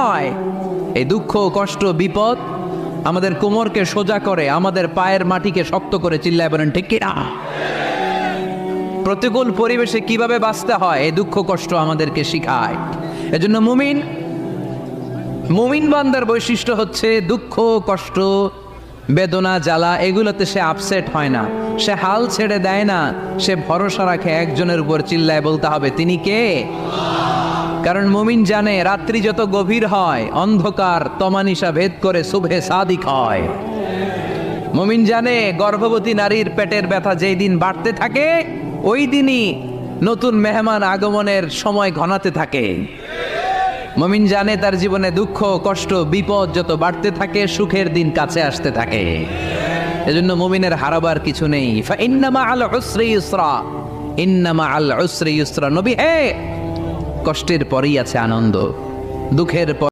নয়। এই দুঃখ, কষ্ট, বিপদ আমাদের কোমরকে সোজা করে, আমাদের পায়ের মাটিকে শক্ত করে। চিল্লায় বলেন ঠিক কিনা? প্রতিকূল পরিবেশে কিভাবে বাঁচতে হয় এই দুঃখ কষ্ট আমাদেরকে শিখায়। এজন্য মুমিন বান্দার বৈশিষ্ট্য হচ্ছে দুঃখ কষ্ট বেদনা জ্বালা এগুলোতে সে আপসেট হয় না, সে হাল ছেড়ে দেয় না, সে ভরসা রাখে একজনের উপর। চিল্লায় বলতে হবে তিনি কে? কারণ মুমিন জানে রাত্রি যত গভীর হয় অন্ধকার তমানিসা ভেদ করে সুবহে সাদিক হয়। মুমিন জানে গর্ভবতী নারীর পেটের ব্যথা যেই দিন বাড়তে থাকে ওই দিনই নতুন মেহমান আগমনের সময় ঘনাতে থাকে। মুমিন জানে তার জীবনে দুঃখ কষ্ট বিপদ যত বাড়তে থাকে সুখের দিন কাছে আসতে থাকে। এজন্য মুমিনের হারাবার কিছু নেই। ফা ইন্না মাআল উসরি ইউসরা, ইন্না মাআল উসরি ইউসরা। নবী হে, কষ্টের পরেই আছে আনন্দ, দুঃখের পর